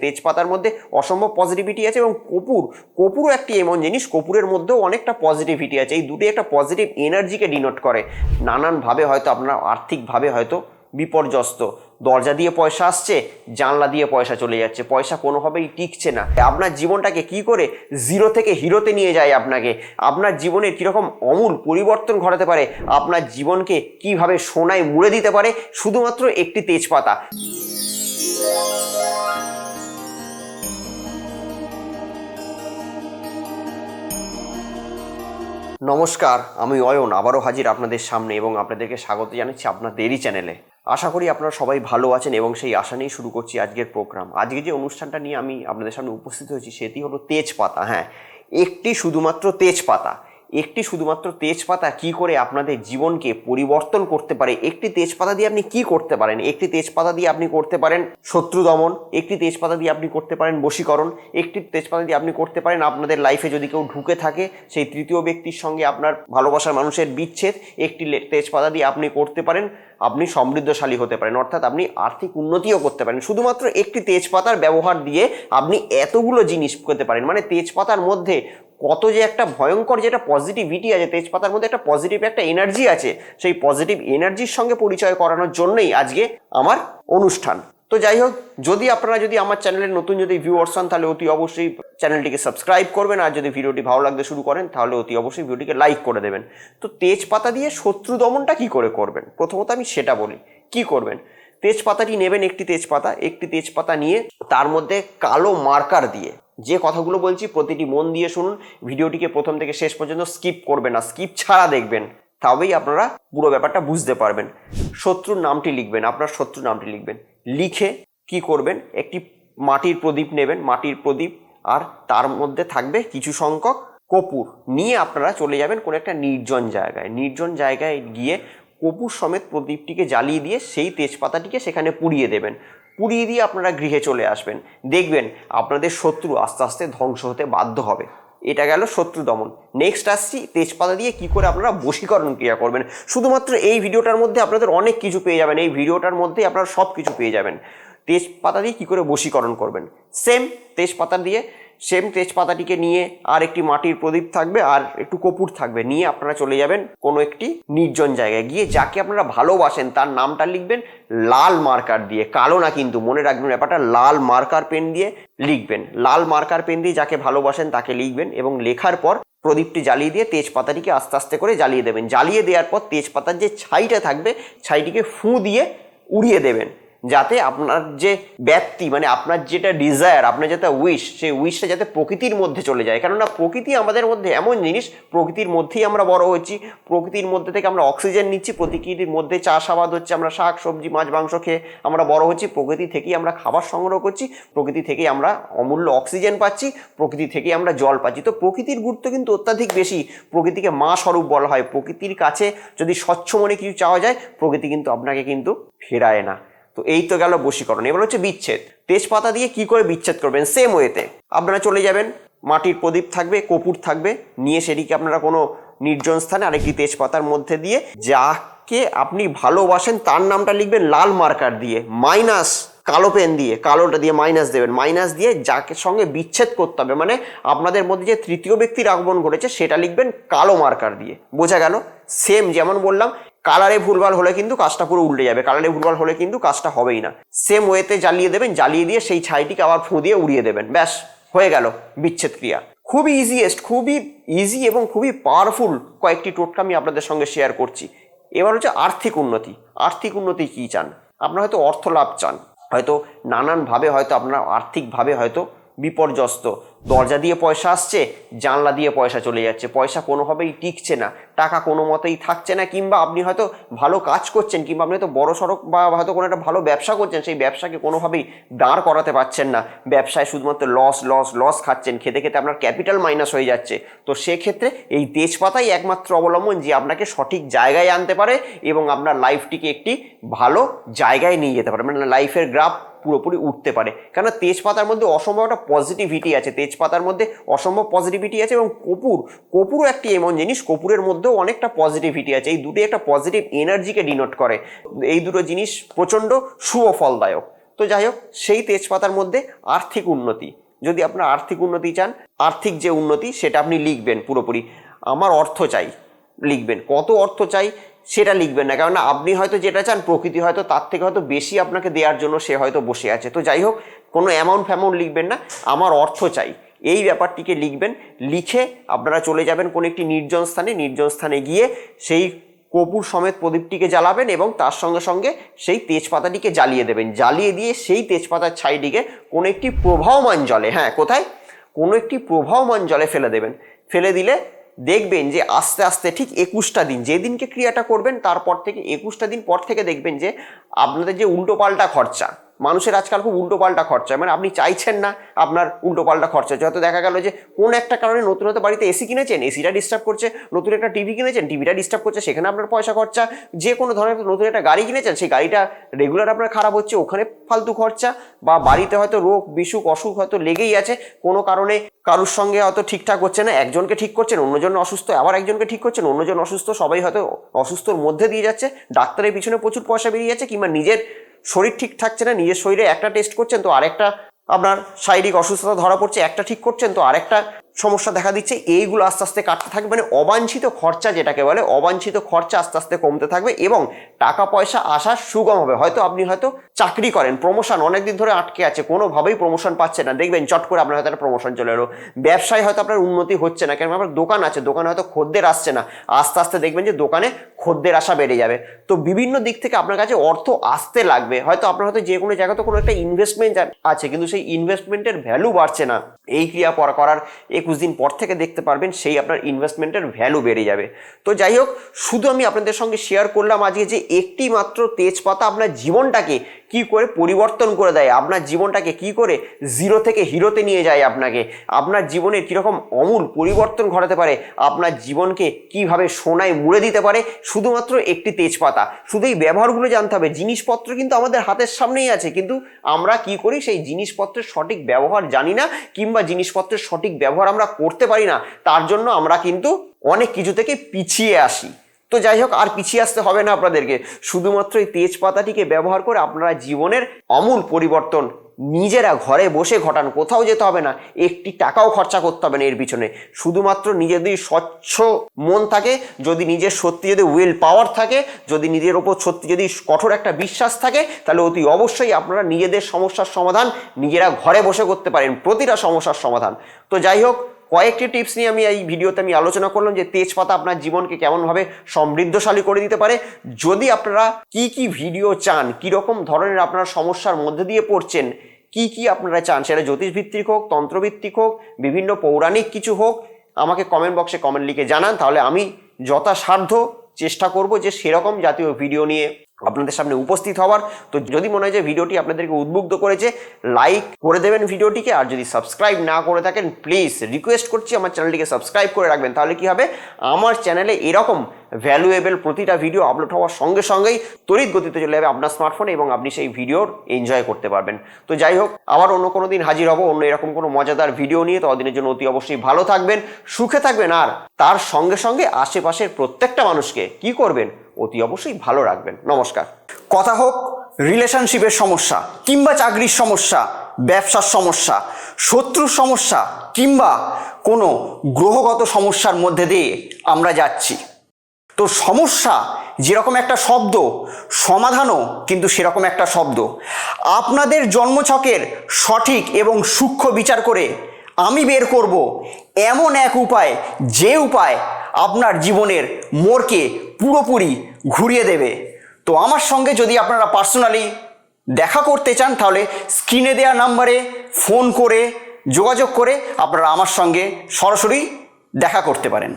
তেজপাতার মধ্যে অসম্ভব পজিটিভিটি আছে এবং কপুরও একটি এমন জিনিস, কপুরের মধ্যেও অনেকটা পজিটিভিটি আছে। এই দুটোই একটা পজিটিভ এনার্জিকে ডিনোট করে। নানানভাবে হয়তো আপনারা আর্থিকভাবে হয়তো বিপর্যস্ত, দরজা দিয়ে পয়সা আসছে, জানলা দিয়ে পয়সা চলে যাচ্ছে, পয়সা কোনোভাবেই টিকছে না। আপনার জীবনটাকে কি করে জিরো থেকে হিরোতে নিয়ে যায়, আপনার জীবনের কীরকম আমূল পরিবর্তন ঘটাতে পারে, আপনার জীবনকে কিভাবে সোনায় মুড়ে দিতে পারে শুধুমাত্র একটি তেজপাতা। নমস্কার, আমি অয়ন আবারও হাজির আপনাদের সামনে এবং আপনাদেরকে স্বাগত জানাচ্ছি আপনাদেরই চ্যানেলে। আশা করি আপনারা সবাই ভালো আছেন এবং সেই আশা নিয়ে শুরু করছি আজকের প্রোগ্রাম। আজকে যে অনুষ্ঠানটা নিয়ে আমি আপনাদের সামনে উপস্থিত হয়েছি সেটি হলো তেজপাতা। হ্যাঁ, একটি শুধুমাত্র তেজপাতা কি করে আপনাদের জীবনকে পরিবর্তন করতে পারে। একটি তেজপাতা দিয়ে আপনি কি করতে পারেন? একটি তেজপাতা দিয়ে আপনি করতে পারেন শত্রু দমন, একটি তেজপাতা দিয়ে আপনি করতে পারেন বশীকরণ, একটি তেজপাতা দিয়ে আপনি করতে পারেন আপনাদের লাইফে যদি কেউ ঢুকে থাকে সেই তৃতীয় ব্যক্তির সঙ্গে আপনার ভালোবাসার মানুষের বিচ্ছেদ, একটি তেজপাতা দিয়ে আপনি করতে পারেন আপনি সমৃদ্ধশালী হতে পারেন, অর্থাৎ আপনি আর্থিক উন্নতিও করতে পারেন। শুধুমাত্র একটি তেজপাতার ব্যবহার দিয়ে আপনি এতগুলো জিনিস করতে পারেন। মানে তেজপাতার মধ্যে কত যে একটা ভয়ঙ্কর যেটা পজিটিভিটি আছে, তেজপাতার মধ্যে একটা পজিটিভ একটা এনার্জি আছে, সেই পজিটিভ এনার্জির সঙ্গে পরিচয় করানোর জন্যই আজকে আমার অনুষ্ঠান। তো যাই হোক, আপনারা আমার চ্যানেলের নতুন ভিউয়ার্স হন তাহলে অতি অবশ্যই চ্যানেলটিকে সাবস্ক্রাইব করবেন, আর যদি ভিডিওটি ভালো লাগতে শুরু করেন তাহলে অতি অবশ্যই ভিডিওটিকে লাইক করে দেবেন। তো তেজপাতা দিয়ে শত্রু দমনটা কি করে করবেন, প্রথমত আমি সেটা বলি। কি করবেন? তেজপাতাটি নেবেন, একটি তেজপাতা নিয়ে তার মধ্যে কালো মার্কার দিয়ে, যে কথাগুলো বলছি প্রতিটি মন দিয়ে শুনুন, ভিডিওটিকে প্রথম থেকে শেষ পর্যন্ত স্কিপ করবেন না, স্কিপ ছাড়া দেখবেন, তবেই আপনারা পুরো ব্যাপারটা বুঝতে পারবেন। শত্রুর নামটি লিখবেন, আপনার শত্রুর নামটি লিখবেন। লিখে কি করবেন, একটি মাটির প্রদীপ নেবেন, মাটির প্রদীপ, আর তার মধ্যে থাকবে কিছু সংখ্যক কর্পূর। নিয়ে আপনারা চলে যাবেন কোনো একটা নির্জন জায়গায় গিয়ে কর্পূর সমেত প্রদীপটিকে জ্বালিয়ে দিয়ে সেই তেজপাতাটিকে সেখানে পুড়িয়ে দেবেন। পুড়িয়ে দিয়ে আপনারা গৃহে চলে আসবেন। দেখবেন আপনাদের শত্রু আস্তে আস্তে ধ্বংস হতে বাধ্য হবে। এটা গেল শত্রু দমন। নেক্সট আসছি তেজপাতা দিয়ে কি করে আপনারা বশীকরণ ক্রিয়া করবেন। শুধুমাত্র এই ভিডিওটার মধ্যে আপনাদের অনেক কিছু পেয়ে যাবেন, এই ভিডিওটার মধ্যেই আপনারা সব কিছু পেয়ে যাবেন। তেজপাতা দিয়ে কি করে বশীকরণ করবেন, সেম তেজপাতাটিকে নিয়ে আর একটি মাটির প্রদীপ থাকবে আর একটু কর্পূর থাকবে, নিয়ে আপনারা চলে যাবেন কোনো একটি নির্জন জায়গায় গিয়ে যাকে আপনারা ভালোবাসেন তার নামটা লিখবেন লাল মার্কার দিয়ে, কালো না কিন্তু, মনে রাখবেন ব্যাপারটা, লাল মার্কার পেন দিয়ে লিখবেন। লাল মার্কার পেন দিয়ে যাকে ভালোবাসেন তাকে লিখবেন এবং লেখার পর প্রদীপটি জ্বালিয়ে দিয়ে তেজপাতাটিকে আস্তে আস্তে করে জ্বালিয়ে দেবেন। জ্বালিয়ে দেওয়ার পর তেজপাতার যে ছাইটা থাকবে ছাইটিকে ফুঁ দিয়ে উড়িয়ে দেবেন, যাতে আপনার যে ব্যক্তি মানে আপনার যেটা ডিজায়ার, আপনার যেটা উইশ, সেই উইশটা যাতে প্রকৃতির মধ্যে চলে যায়। কেননা প্রকৃতি আমাদের মধ্যে এমন জিনিস, প্রকৃতির মধ্যেই আমরা বড় হচ্ছি, প্রকৃতির মধ্যে থেকে আমরা অক্সিজেন নিচ্ছি, প্রকৃতির মধ্যে চাষাবাদ হচ্ছে, আমরা শাক সবজি মাছ মাংস খেয়ে আমরা বড় হচ্ছি, প্রকৃতি থেকেই আমরা খাবার সংগ্রহ করছি, প্রকৃতি থেকেই আমরা অমূল্য অক্সিজেন পাচ্ছি, প্রকৃতি থেকেই আমরা জল পাচ্ছি। তো প্রকৃতির গুরুত্ব কিন্তু অত্যাধিক বেশি। প্রকৃতিকে মা স্বরূপ বলা হয়। প্রকৃতির কাছে যদি স্বচ্ছ মনে কিছু চাওয়া যায়, প্রকৃতি কিন্তু আপনাকে কিন্তু ফেরায় না। তো এই তো গেল বশীকরণ। এবার হচ্ছে বিচ্ছেদ। তেজপাতা দিয়ে কি করে বিচ্ছেদ করবেন, সেম ওয়েতে আপনারা চলে যাবেন, মাটির প্রদীপ থাকবে, কর্পূর থাকবে, নিয়ে সেটিকে আপনারা কোনো নির্জন স্থানে আরেকটি তেজপাতার মধ্যে দিয়ে যাকে আপনি ভালোবাসেন তার নামটা লিখবেন লাল মার্কার দিয়ে, মাইনাস কালো পেন দিয়ে, কালোটা দিয়ে মাইনাস দেবেন, মাইনাস দিয়ে যাকে সঙ্গে বিচ্ছেদ করতে হবে, মানে আপনাদের মধ্যে যে তৃতীয় ব্যক্তির আগমন ঘটেছে সেটা লিখবেন কালো মার্কার দিয়ে। বোঝা গেল? সেম যেমন বললাম, কালারে ভুলভাল হলে কিন্তু কাজটা পুরো উল্টে যাবে, কালারে ভুলভাল হলে কিন্তু কাজটা হবেই না। সেম ওয়েতে জ্বালিয়ে দেবেন, জ্বালিয়ে দিয়ে সেই ছাইটিকে আবার ফুঁ দিয়ে উড়িয়ে দেবেন, ব্যাস হয়ে গেল বিচ্ছেদ ক্রিয়া। খুবই খুবই ইজি এবং খুবই পাওয়ারফুল কয়েকটি টোটকা আমি আপনাদের সঙ্গে শেয়ার করছি। এবার হচ্ছে আর্থিক উন্নতি কী চান? আপনারা হয়তো অর্থ লাভ চান, হয়তো নানানভাবে হয়তো আপনারা আর্থিকভাবে হয়তো বিপর্যস্ত, দরজা দিয়ে পয়সা আসছে, জানলা দিয়ে পয়সা চলে যাচ্ছে, পয়সা কোনোভাবেই টিকছে না, টাকা কোনো মতেই থাকছে না, কিংবা আপনি হয়তো ভালো কাজ করছেন, কিংবা আপনি হয়তো বড় সড়ক বা হয়তো কোনো একটা ভালো ব্যবসা করছেন, সেই ব্যবসাকে কোনোভাবেই দাঁড় করাতে পারছেন না, ব্যবসায় শুধুমাত্র লস খাচ্ছেন, খেতে খেতে আপনার ক্যাপিটাল মাইনাস হয়ে যাচ্ছে। তো সেক্ষেত্রে এই তেজপাতাই একমাত্র অবলম্বন যে আপনাকে সঠিক জায়গায় আনতে পারে এবং আপনার লাইফটিকে একটি ভালো জায়গায় নিয়ে যেতে পারে, মানে লাইফের গ্রাফ পুরোপুরি উঠতে পারে। কেন তেজপাতার মধ্যে অসম্ভব একটা পজিটিভিটি আছে, এবং কপুরও একটি এমন জিনিস, কপুরের মধ্যেও অনেকটা পজিটিভিটি আছে। এই দুটোই একটা পজিটিভ এনার্জিকে ডিনোট করে। এই দুটো জিনিস প্রচণ্ড শুভ ফলদায়ক। তো যাই হোক, সেই তেজপাতার মধ্যে আর্থিক উন্নতি, যদি আপনার আর্থিক উন্নতি চান, আর্থিক যে উন্নতি সেটা আপনি লিখবেন পুরোপুরি। আমার অর্থ চাই লিখবেন, কত অর্থ চাই সেটা লিখবেন না, কারণ আপনি হয়তো যেটা চান প্রকৃতি হয়তো তার থেকে হয়তো বেশি আপনাকে দেওয়ার জন্য সে হয়তো বসে আছে। তো যাই হোক, কোনো অ্যামাউন্ট ফ্যামাউন্ট লিখবেন না, আমার অর্থ চাই এই ব্যাপারটিকে লিখবেন। লিখে আপনারা চলে যাবেন কোনো একটি নির্জন স্থানে গিয়ে সেই কর্পূর সমেত প্রদীপটিকে জ্বালাবেন এবং তার সঙ্গে সঙ্গে সেই তেজপাতাটিকে জ্বালিয়ে দেবেন। জ্বালিয়ে দিয়ে সেই তেজপাতার ছাইটিকে কোনো একটি প্রবাহমান জলে, হ্যাঁ কোথায়, কোনো একটি প্রবাহমান জলে ফেলে দেবেন। ফেলে দিলে দেখবেন যে আস্তে আস্তে ঠিক 21টা দিন, যেদিনকে ক্রিয়াটা করবেন তারপর থেকে 21টা দিন পর থেকে দেখবেন যে আপনাদের যে উল্টোপাল্টা খরচা, মানুষের আজকাল খুব উল্টোপাল্টা খরচা, মানে আপনি চাইছেন না আপনার উল্টোপাল্টা খরচা, যত দেখা গেল যে কোন একটা কারণে নতুন বাড়িতে এসি কিনেছেন, এসিটা ডিস্টার্ব করছে, নতুন একটা টিভি কিনেছেন, টিভিটা ডিস্টার্ব করছে, সেখানে আপনার পয়সা খরচা, যে কোনো ধরনের নতুন একটা গাড়ি কিনেছেন, সেই গাড়িটা রেগুলার আপনার খারাপ হচ্ছে, ওখানে ফালতু খরচা, বা বাড়িতে হয়তো রোগ বিসুখ অসুখ হয়তো লেগেই আছে, কোনো কারণে কারুর সঙ্গে হয়তো ঠিকঠাক হচ্ছে না, একজনকে ঠিক করছেন অন্যজন অসুস্থ, আবার একজনকে ঠিক করছেন অন্যজন অসুস্থ, সবাই হয়তো অসুস্থর মধ্যে দিয়ে যাচ্ছে, ডাক্তারের পিছনে প্রচুর পয়সা বেরিয়ে যাচ্ছে, কিংবা নিজের শরীর ঠিক থাকছে না, নিজের শরীরে একটা টেস্ট করছেন তো আরেকটা আপনার শারীরিক অসুস্থতা ধরা পড়ছে, একটা ঠিক করছেন তো আরেকটা সমস্যা দেখা দিচ্ছে। এইগুলো আস্তে আস্তে কাটতে থাকবে, মানে অবাঞ্ছিত খরচা যেটাকে বলে, অবাঞ্ছিত খরচা আস্তে আস্তে কমতে থাকবে এবং টাকা পয়সা আসা সুগম হবে। হয়তো আপনি হয়তো চাকরি করেন, প্রমোশন অনেকদিন ধরে আটকে আছে, কোনোভাবেই প্রমোশন পাচ্ছে না, দেখবেন চট করে আপনার হয়তো একটা প্রমোশন চলে এলো। ব্যবসায় হয়তো আপনার উন্নতি হচ্ছে না, কেন আপনার দোকান আছে, দোকানে হয়তো খদ্দের আসছে না, আস্তে আস্তে দেখবেন যে দোকানে খদ্দের আসা বেড়ে যাবে। তো বিভিন্ন দিক থেকে আপনার কাছে অর্থ আসতে লাগবে। হয়তো আপনার হয়তো যে কোনো জায়গাতে কোনো একটা ইনভেস্টমেন্ট আছে, কিন্তু সেই ইনভেস্টমেন্টের ভ্যালু বাড়ছে না। এই ক্রিয়া করার 21 দিন পর থেকে দেখতে পারবেন সেই আপনার ইনভেস্টমেন্টের ভ্যালু বেড়ে যাবে। তো যাই হোক, শুধু আমি আপনাদের সঙ্গে শেয়ার করলাম আজকে যে একটি মাত্র তেজপাতা আপনার জীবনটাকে কি করে পরিবর্তন করে দেয়, আপনার জীবনটাকে কি করে জিরো থেকে হিরোতে নিয়ে যায়, আপনার জীবনের কীরকম অমূল পরিবর্তন ঘটাতে পারে, আপনার জীবনকে কিভাবে সোনায় মুড়ে দিতে পারে শুধুমাত্র একটি তেজপাতা। শুধু এই ব্যবহারগুলো জানতে হবে। জিনিসপত্র কিন্তু আমাদের হাতের সামনেই আছে, কিন্তু আমরা কি করি সেই জিনিসপত্রের সঠিক ব্যবহার জানি না, কিংবা জিনিসপত্রের সঠিক ব্যবহার আমরা করতে পারি না। তার জন্য আমরা কিন্তু অনেক কিছু থেকে পিছিয়ে আসি। তো যাই হোক, আর পিছিয়ে আসতে হবে না আপনাদেরকে, শুধুমাত্র এই তেজপাতাটিকে ব্যবহার করে আপনারা জীবনের আমূল পরিবর্তন নিজেরা ঘরে বসে ঘটান। কোথাও যেতে হবে না, একটি টাকাও খরচা করতে হবে না এর পিছনে। শুধুমাত্র নিজের যদি স্বচ্ছ মন থাকে, যদি নিজের সত্যি যদি উইল পাওয়ার থাকে, যদি নিজের ওপর সত্যি যদি কঠোর একটা বিশ্বাস থাকে, তাহলে অতি অবশ্যই আপনারা নিজেদের সমস্যার সমাধান নিজেরা ঘরে বসে করতে পারেন, প্রতিটা সমস্যার সমাধান। তো যাই হোক, কয়েকটি টিপস নিয়ে আমি এই ভিডিওতে আমি আলোচনা করলাম যে তেজপাতা আপনার জীবনকে কেমনভাবে সমৃদ্ধশালী করে দিতে পারে। যদি আপনারা কি ভিডিও চান, কীরকম ধরনের আপনারা সমস্যার মধ্যে দিয়ে পড়ছেন, কি আপনারা চান, সেটা জ্যোতিষভিত্তিক হোক, তন্ত্রভিত্তিক হোক, বিভিন্ন পৌরাণিক কিছু হোক, আমাকে কমেন্ট বক্সে কমেন্ট লিখে জানান। তাহলে আমি যথাসাধ্য চেষ্টা করব যে সেরকম জাতীয় ভিডিও নিয়ে আপনাদের সামনে উপস্থিত হওয়ার। তো যদি মনে হয় যে ভিডিওটি আপনাদেরকে উদ্বুদ্ধ করেছে, লাইক করে দেবেন ভিডিওটিকে। আর যদি সাবস্ক্রাইব না করে থাকেন, প্লিজ রিকোয়েস্ট করছি আমার চ্যানেলটিকে সাবস্ক্রাইব করে রাখবেন। তাহলে কি হবে, আমার চ্যানেলে এরকম ভ্যালুয়েবল প্রতিটা ভিডিও আপলোড হওয়ার সঙ্গে সঙ্গেই তড়িৎ গতিতে চলে যাবে আপনার স্মার্টফোনে এবং আপনি সেই ভিডিওর এনজয় করতে পারবেন। তো যাই হোক, আবার অন্য কোনো দিন হাজির হব অন্য এরকম কোনো মজাদার ভিডিও নিয়ে। ততদিনের জন্য অতি অবশ্যই ভালো থাকবেন, সুখে থাকবেন, আর তার সঙ্গে সঙ্গে আশেপাশের প্রত্যেকটা মানুষকে কি করবেন, অতি অবশ্যই ভালো রাখবেন। নমস্কার। কথা হোক রিলেশনশিপের সমস্যা, কিংবা চাকরির সমস্যা, ব্যবসার সমস্যা, শত্রুর সমস্যা, কিংবা কোনো গ্রহগত সমস্যার মধ্যে দিয়ে আমরা যাচ্ছি। তো সমস্যা যেরকম একটা শব্দ, সমাধানও কিন্তু সেরকম একটা শব্দ। আপনাদের জন্মছকের সঠিক এবং সূক্ষ্ম বিচার করে আমি বের করব এমন এক উপায়, যে উপায় আপনার জীবনের মোড়কে পুরোপুরি ঘুরিয়ে দেবে। তো আমার সঙ্গে যদি আপনারা পার্সোনালি দেখা করতে চান, তাহলে স্ক্রিনে দেওয়া নাম্বারে ফোন করে যোগাযোগ করে আপনারা আমার সঙ্গে সরাসরি দেখা করতে পারেন।